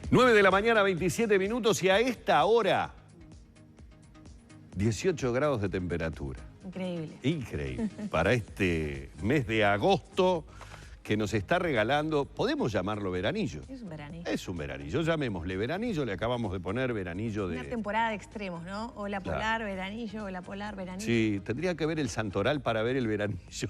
9 de la mañana, 27 minutos, y a esta hora, 18 grados de temperatura. Increíble. Increíble. Para este mes de agosto que nos está regalando, podemos llamarlo veranillo. Es un veranillo. Es un veranillo, llamémosle veranillo, le acabamos de poner veranillo de... Una temporada de extremos, ¿no? Ola polar, Claro. veranillo, ola polar, veranillo. Sí, tendría que ver el santoral para ver el veranillo.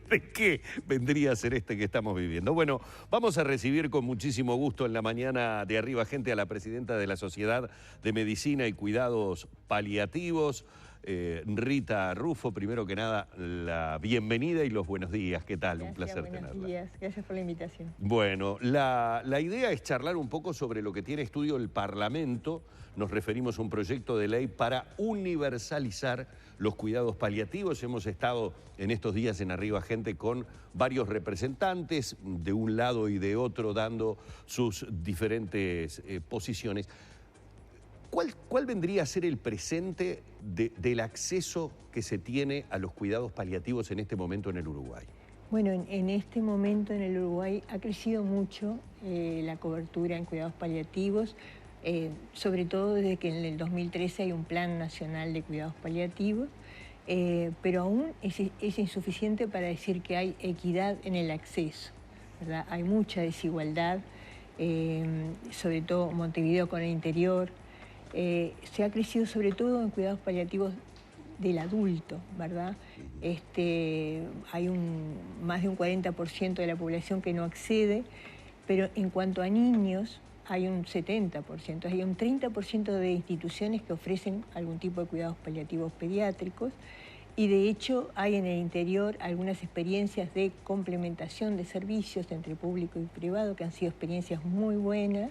¿De qué vendría a ser este que estamos viviendo? Bueno, vamos a recibir con muchísimo gusto en la mañana de Arriba Gente a la presidenta de la Sociedad de Medicina y Cuidados Paliativos, Rita Rufo. Primero que nada, la bienvenida y los buenos días. ¿Qué tal? Gracias, Un placer buenos tenerla. días. Gracias por la invitación. Bueno, la idea es charlar un poco sobre lo que tiene estudio el Parlamento. Nos referimos a un proyecto de ley para universalizar los cuidados paliativos. Hemos estado en estos días en Arriba Gente con varios representantes de un lado y de otro dando sus diferentes posiciones. ¿Cuál vendría a ser el presente del acceso que se tiene a los cuidados paliativos en este momento en el Uruguay? Bueno, en este momento en el Uruguay ha crecido mucho la cobertura en cuidados paliativos, sobre todo desde que en el 2013 hay un Plan Nacional de Cuidados Paliativos, pero aún es insuficiente para decir que hay equidad en el acceso, ¿verdad? Hay mucha desigualdad, sobre todo Montevideo con el interior. Se ha crecido sobre todo en cuidados paliativos del adulto, ¿verdad? Hay más de un 40% de la población que no accede, pero en cuanto a niños hay un 70%, hay un 30% de instituciones que ofrecen algún tipo de cuidados paliativos pediátricos, y de hecho hay en el interior algunas experiencias de complementación de servicios entre público y privado que han sido experiencias muy buenas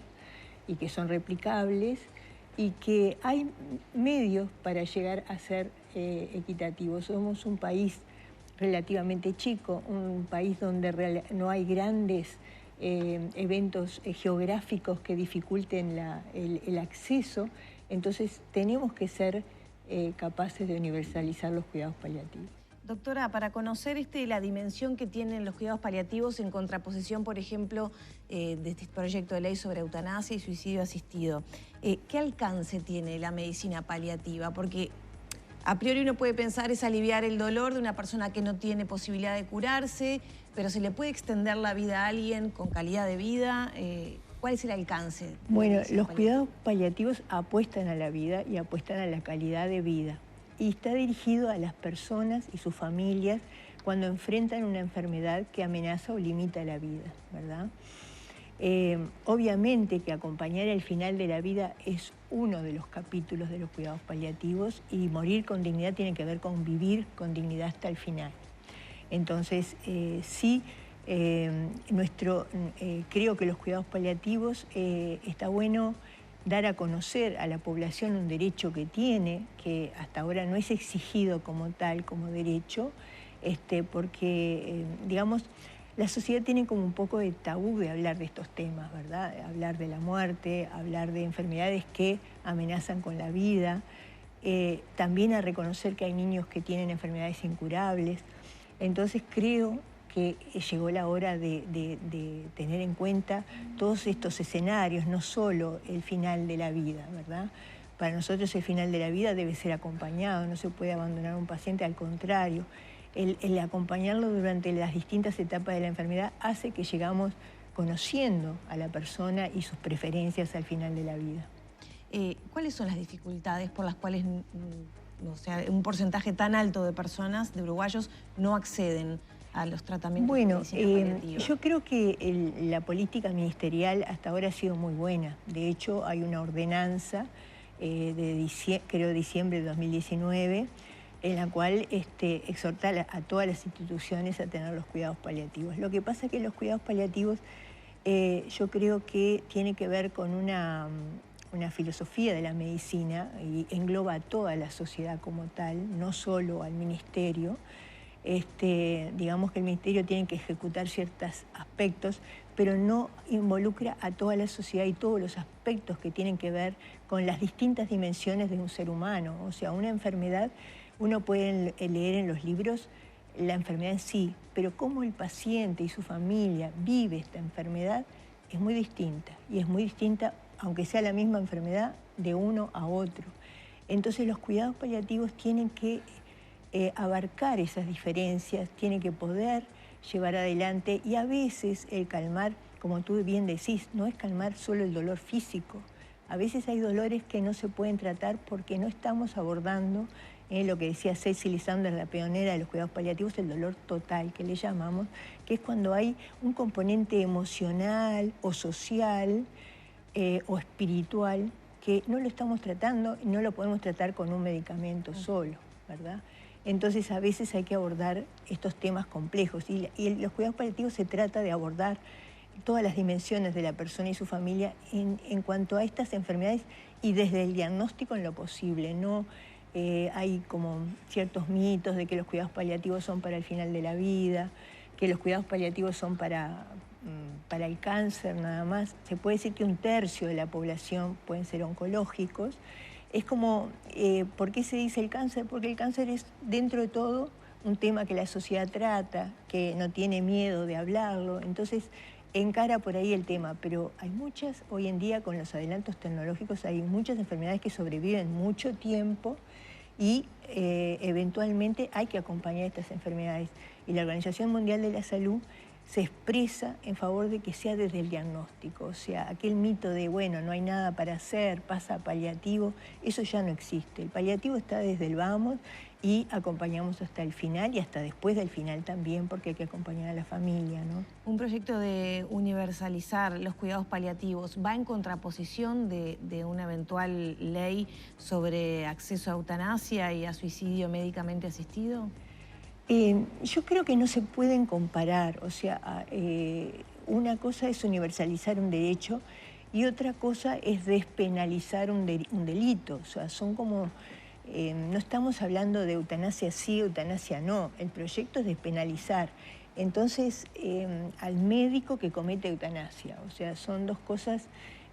y que son replicables, y que hay medios para llegar a ser equitativos. Somos un país relativamente chico, un país donde no hay grandes eventos geográficos que dificulten el acceso, entonces tenemos que ser capaces de universalizar los cuidados paliativos. Doctora, para conocer la dimensión que tienen los cuidados paliativos en contraposición, por ejemplo, de este proyecto de ley sobre eutanasia y suicidio asistido, ¿qué alcance tiene la medicina paliativa? Porque a priori uno puede pensar es aliviar el dolor de una persona que no tiene posibilidad de curarse, pero ¿se le puede extender la vida a alguien con calidad de vida? ¿Cuál es el alcance? Bueno, los cuidados paliativos apuestan a la vida y apuestan a la calidad de vida. Y está dirigido a las personas y sus familias cuando enfrentan una enfermedad que amenaza o limita la vida, ¿verdad? Obviamente que acompañar el final de la vida es uno de los capítulos de los cuidados paliativos, y morir con dignidad tiene que ver con vivir con dignidad hasta el final. Entonces, sí, creo que los cuidados paliativos está bueno dar a conocer a la población un derecho que tiene, que hasta ahora no es exigido como tal, como derecho, porque, digamos, la sociedad tiene como un poco de tabú de hablar de estos temas, ¿verdad? Hablar de la muerte, hablar de enfermedades que amenazan con la vida, también a reconocer que hay niños que tienen enfermedades incurables. Entonces creo que llegó la hora de tener en cuenta todos estos escenarios, no solo el final de la vida, ¿verdad? Para nosotros el final de la vida debe ser acompañado, no se puede abandonar a un paciente, al contrario. El acompañarlo durante las distintas etapas de la enfermedad hace que llegamos conociendo a la persona y sus preferencias al final de la vida. ¿Cuáles son las dificultades por las cuales un porcentaje tan alto de personas, de uruguayos, no acceden a los tratamientos de medicina paliativa? Yo creo que la política ministerial hasta ahora ha sido muy buena. De hecho, hay una ordenanza creo diciembre de 2019, en la cual exhorta a todas las instituciones a tener los cuidados paliativos. Lo que pasa es que los cuidados paliativos yo creo que tiene que ver con una filosofía de la medicina y engloba a toda la sociedad como tal, no solo al ministerio. Digamos que el ministerio tiene que ejecutar ciertos aspectos, pero no involucra a toda la sociedad y todos los aspectos que tienen que ver con las distintas dimensiones de un ser humano. O sea, una enfermedad, uno puede leer en los libros la enfermedad en sí, pero cómo el paciente y su familia vive esta enfermedad es muy distinta, y es muy distinta, aunque sea la misma enfermedad, de uno a otro. Entonces los cuidados paliativos tienen que abarcar esas diferencias, tienen que poder llevar adelante, y a veces el calmar, como tú bien decís, no es calmar solo el dolor físico. A veces hay dolores que no se pueden tratar porque no estamos abordando lo que decía Cecily Saunders, la pionera de los cuidados paliativos, el dolor total, que le llamamos, que es cuando hay un componente emocional o social o espiritual que no lo estamos tratando y no lo podemos tratar con un medicamento solo, ¿verdad? Entonces a veces hay que abordar estos temas complejos, y los cuidados paliativos se trata de abordar todas las dimensiones de la persona y su familia en cuanto a estas enfermedades, y desde el diagnóstico en lo posible. No hay como ciertos mitos de que los cuidados paliativos son para el final de la vida, que los cuidados paliativos son para el cáncer nada más. Se puede decir que 1/3 de la población pueden ser oncológicos. Es como, ¿por qué se dice el cáncer? Porque el cáncer es, dentro de todo, un tema que la sociedad trata, que no tiene miedo de hablarlo, entonces encara por ahí el tema. Pero hay muchas, hoy en día con los adelantos tecnológicos, hay muchas enfermedades que sobreviven mucho tiempo, y eventualmente hay que acompañar estas enfermedades. Y la Organización Mundial de la Salud se expresa en favor de que sea desde el diagnóstico. O sea, aquel mito de, bueno, no hay nada para hacer, pasa a paliativo, eso ya no existe. El paliativo está desde el vamos, y acompañamos hasta el final y hasta después del final también, porque hay que acompañar a la familia, ¿no? Un proyecto de universalizar los cuidados paliativos va en contraposición de una eventual ley sobre acceso a eutanasia y a suicidio médicamente asistido. Yo creo que no se pueden comparar. O sea, una cosa es universalizar un derecho y otra cosa es despenalizar un delito. O sea, son como... no estamos hablando de eutanasia sí, eutanasia no. El proyecto es despenalizar. Entonces, al médico que comete eutanasia. O sea, son dos cosas...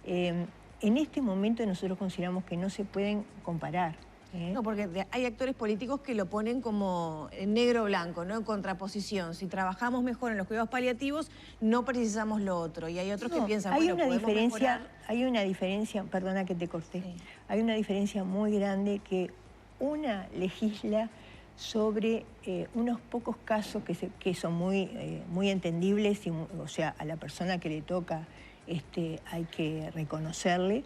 en este momento nosotros consideramos que no se pueden comparar. No, porque hay actores políticos que lo ponen como en negro o blanco, ¿no? En contraposición. Si trabajamos mejor en los cuidados paliativos, no precisamos lo otro. Y hay otros que piensan, hay bueno, una podemos diferencia, mejorar. hay una diferencia, perdona que te corté, Sí. hay una diferencia muy grande, que una legisla sobre unos pocos casos que son muy entendibles, y, o sea, a la persona que le toca hay que reconocerle.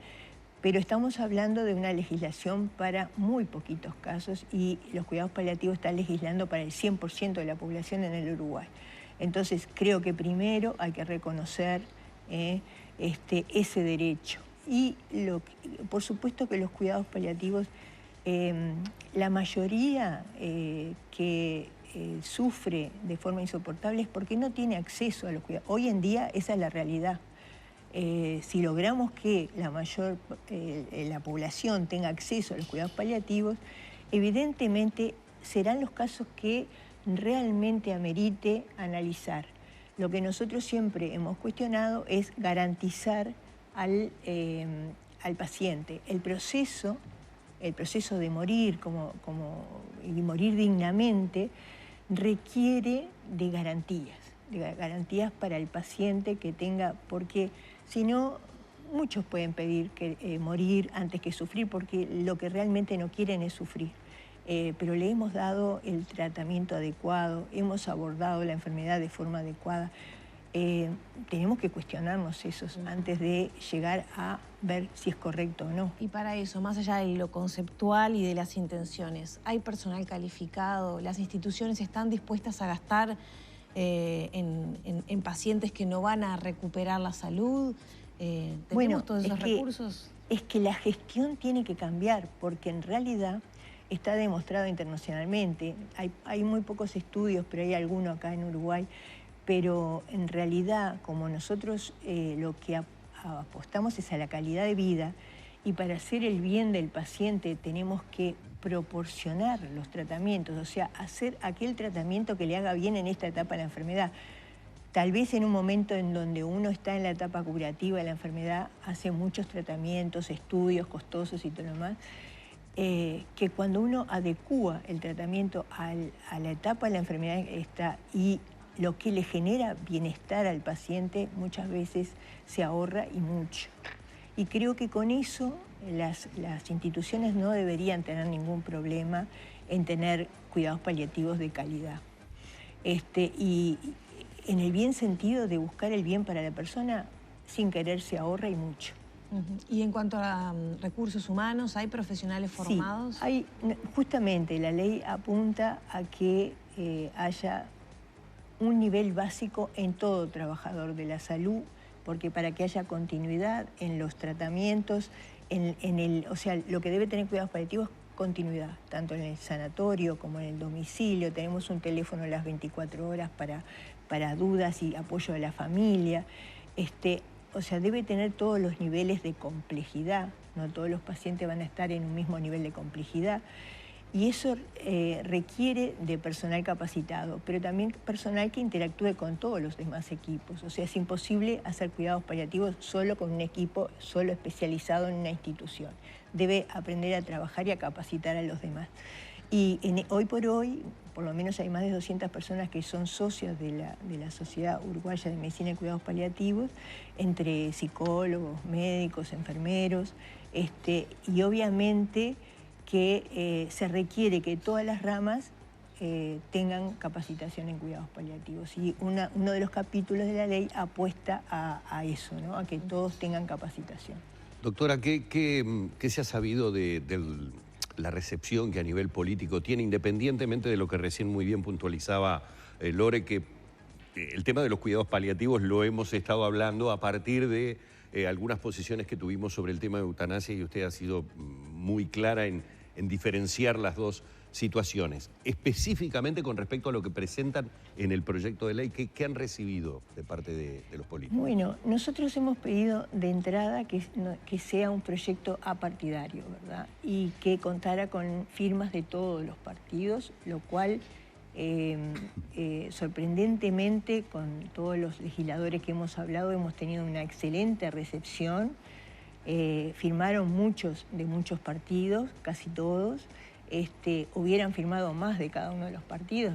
Pero estamos hablando de una legislación para muy poquitos casos, y los cuidados paliativos están legislando para el 100% de la población en el Uruguay. Entonces creo que primero hay que reconocer ese derecho. Y por supuesto que los cuidados paliativos, la mayoría que sufre de forma insoportable es porque no tiene acceso a los cuidados. Hoy en día esa es la realidad. Si logramos que la población tenga acceso a los cuidados paliativos, evidentemente serán los casos que realmente amerite analizar. Lo que nosotros siempre hemos cuestionado es garantizar al paciente el proceso de morir y morir dignamente requiere de garantías para el paciente que tenga, porque si no, muchos pueden pedir morir antes que sufrir, porque lo que realmente no quieren es sufrir. Pero le hemos dado el tratamiento adecuado, hemos abordado la enfermedad de forma adecuada. Tenemos que cuestionarnos eso antes de llegar a ver si es correcto o no. Y para eso, más allá de lo conceptual y de las intenciones, ¿hay personal calificado? ¿Las instituciones están dispuestas a gastar en pacientes que no van a recuperar la salud? ¿Tenemos todos esos recursos? Es que la gestión tiene que cambiar, porque en realidad está demostrado internacionalmente. Hay muy pocos estudios, pero hay algunos acá en Uruguay. Pero en realidad, como nosotros lo que apostamos es a la calidad de vida, y para hacer el bien del paciente tenemos que proporcionar los tratamientos, o sea, hacer aquel tratamiento que le haga bien en esta etapa de la enfermedad. Tal vez en un momento en donde uno está en la etapa curativa de la enfermedad, hace muchos tratamientos, estudios costosos y todo lo demás, que cuando uno adecúa el tratamiento a la etapa de la enfermedad y lo que le genera bienestar al paciente muchas veces se ahorra y mucho. Y creo que con eso las instituciones no deberían tener ningún problema en tener cuidados paliativos de calidad. Y en el bien sentido de buscar el bien para la persona, sin querer se ahorra y mucho. Y en cuanto a recursos humanos, ¿hay profesionales formados? Sí, justamente la ley apunta a que haya un nivel básico en todo trabajador de la salud, porque para que haya continuidad en los tratamientos, o sea, lo que debe tener cuidados paliativos es continuidad, tanto en el sanatorio como en el domicilio. Tenemos un teléfono a las 24 horas para dudas y apoyo de la familia. O sea, debe tener todos los niveles de complejidad, no todos los pacientes van a estar en un mismo nivel de complejidad. Y eso requiere de personal capacitado, pero también personal que interactúe con todos los demás equipos. O sea, es imposible hacer cuidados paliativos solo con un equipo, solo especializado en una institución. Debe aprender a trabajar y a capacitar a los demás. Y hoy por hoy, por lo menos hay más de 200 personas que son socios de la Sociedad Uruguaya de Medicina y Cuidados Paliativos, entre psicólogos, médicos, enfermeros, y obviamente que se requiere que todas las ramas tengan capacitación en cuidados paliativos. Y uno de los capítulos de la ley apuesta a eso, ¿no? A que todos tengan capacitación. Doctora, ¿qué se ha sabido de la recepción que a nivel político tiene, independientemente de lo que recién muy bien puntualizaba Lore, que el tema de los cuidados paliativos lo hemos estado hablando a partir de algunas posiciones que tuvimos sobre el tema de eutanasia, y usted ha sido muy clara en diferenciar las dos situaciones? Específicamente con respecto a lo que presentan en el proyecto de ley, ¿qué han recibido de parte de los políticos? Bueno, nosotros hemos pedido de entrada que sea un proyecto apartidario, ¿verdad? Y que contara con firmas de todos los partidos, lo cual sorprendentemente, con todos los legisladores que hemos hablado, hemos tenido una excelente recepción. Firmaron muchos de muchos partidos, casi todos. Hubieran firmado más de cada uno de los partidos,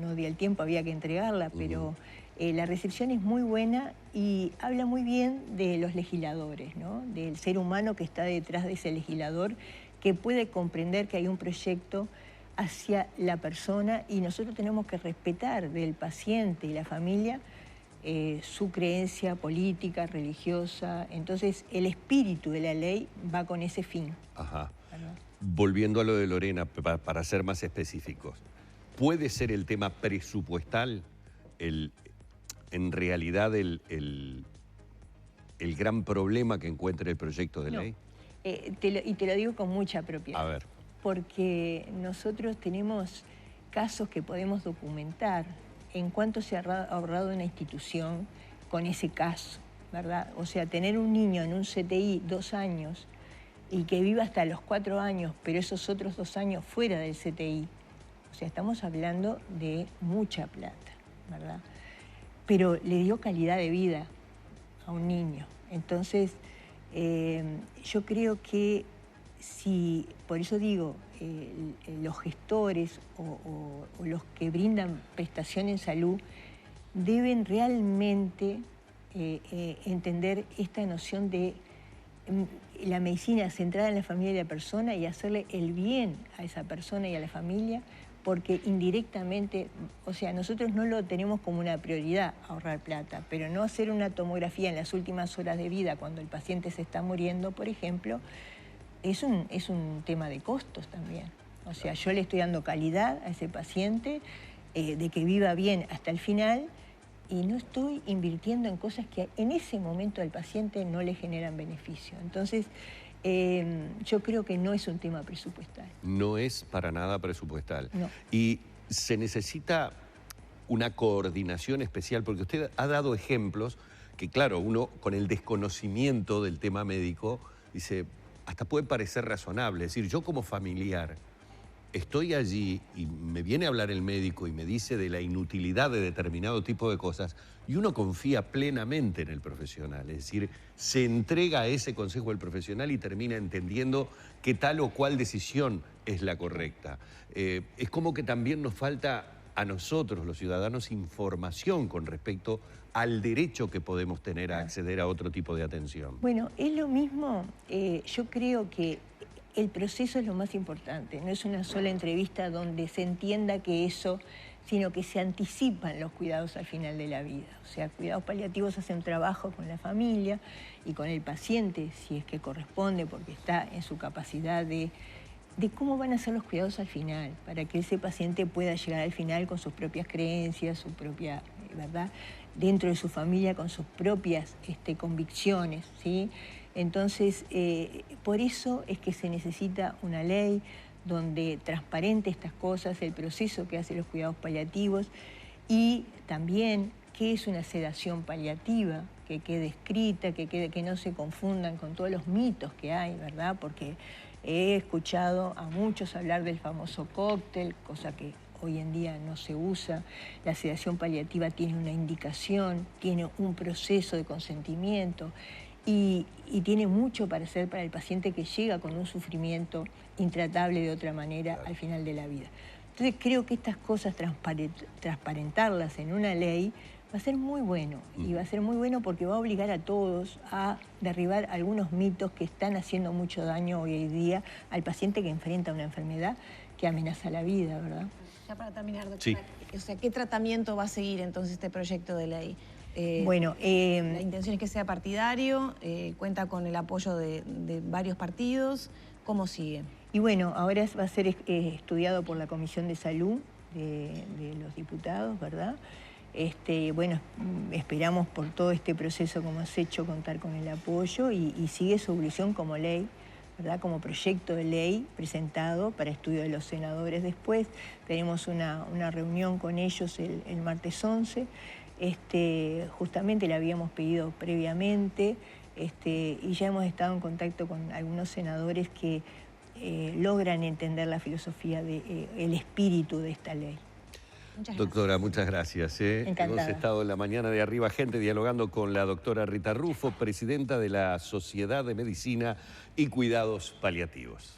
no di el tiempo, había que entregarla, pero la recepción es muy buena y habla muy bien de los legisladores, ¿no? Del ser humano que está detrás de ese legislador, que puede comprender que hay un proyecto hacia la persona y nosotros tenemos que respetar del paciente y la familia su creencia política, religiosa. Entonces, el espíritu de la ley va con ese fin. Ajá. ¿Verdad? Volviendo a lo de Lorena, para ser más específicos, ¿puede ser el tema presupuestal en realidad el gran problema que encuentra el proyecto de ley? Te lo digo con mucha propiedad. A ver. Porque nosotros tenemos casos que podemos documentar en cuánto se ha ahorrado una institución con ese caso, ¿verdad? O sea, tener un niño en un CTI 2 años y que viva hasta los 4 años, pero esos otros 2 años fuera del CTI. O sea, estamos hablando de mucha plata, ¿verdad? Pero le dio calidad de vida a un niño. Entonces, yo creo que si, por eso digo, los gestores o los que brindan prestación en salud deben realmente entender esta noción de la medicina centrada en la familia y la persona y hacerle el bien a esa persona y a la familia, porque indirectamente, o sea, nosotros no lo tenemos como una prioridad ahorrar plata, pero no hacer una tomografía en las últimas horas de vida cuando el paciente se está muriendo, por ejemplo, es un tema de costos también. O sea, yo le estoy dando calidad a ese paciente, de que viva bien hasta el final, y no estoy invirtiendo en cosas que en ese momento al paciente no le generan beneficio. Entonces, yo creo que no es un tema presupuestal. No es para nada presupuestal. No. Y se necesita una coordinación especial, porque usted ha dado ejemplos que, claro, uno con el desconocimiento del tema médico dice, hasta puede parecer razonable. Es decir, yo como familiar estoy allí y me viene a hablar el médico y me dice de la inutilidad de determinado tipo de cosas, y uno confía plenamente en el profesional. Es decir, se entrega a ese consejo del profesional y termina entendiendo que tal o cual decisión es la correcta. Es como que también nos falta a nosotros, los ciudadanos, información con respecto al derecho que podemos tener a acceder a otro tipo de atención? Bueno, es lo mismo, yo creo que el proceso es lo más importante, no es una sola entrevista donde se entienda que eso, sino que se anticipan los cuidados al final de la vida. O sea, cuidados paliativos hacen un trabajo con la familia y con el paciente, si es que corresponde, porque está en su capacidad de cómo van a ser los cuidados al final, para que ese paciente pueda llegar al final con sus propias creencias, su propia, ¿verdad?, dentro de su familia, con sus propias convicciones, ¿sí? Entonces, por eso es que se necesita una ley donde transparente estas cosas, el proceso que hacen los cuidados paliativos y también qué es una sedación paliativa, que quede escrita, que no se confundan con todos los mitos que hay, ¿verdad? Porque he escuchado a muchos hablar del famoso cóctel, cosa que hoy en día no se usa. La sedación paliativa tiene una indicación, tiene un proceso de consentimiento y tiene mucho para hacer para el paciente que llega con un sufrimiento intratable de otra manera al final de la vida. Entonces creo que estas cosas, transparentarlas en una ley, va a ser muy bueno, y va a ser muy bueno porque va a obligar a todos a derribar algunos mitos que están haciendo mucho daño hoy en día al paciente que enfrenta una enfermedad que amenaza la vida, ¿verdad? Ya para terminar, doctora, Sí. O sea, ¿qué tratamiento va a seguir entonces este proyecto de ley? Bueno, la intención es que sea partidario, cuenta con el apoyo de varios partidos, ¿cómo sigue? y bueno, ahora va a ser estudiado por la Comisión de Salud de los diputados, ¿verdad? Bueno, esperamos por todo este proceso como has hecho contar con el apoyo y sigue su evolución como ley, ¿verdad? Como proyecto de ley presentado para estudio de los senadores después. Tenemos una reunión con ellos el martes 11. Justamente le habíamos pedido previamente y ya hemos estado en contacto con algunos senadores que logran entender la filosofía, el espíritu de esta ley. Muchas Doctora, muchas gracias. Encantada. Hemos estado en la mañana de Arriba Gente dialogando con la doctora Rita Rufo, presidenta de la Sociedad de Medicina y Cuidados Paliativos.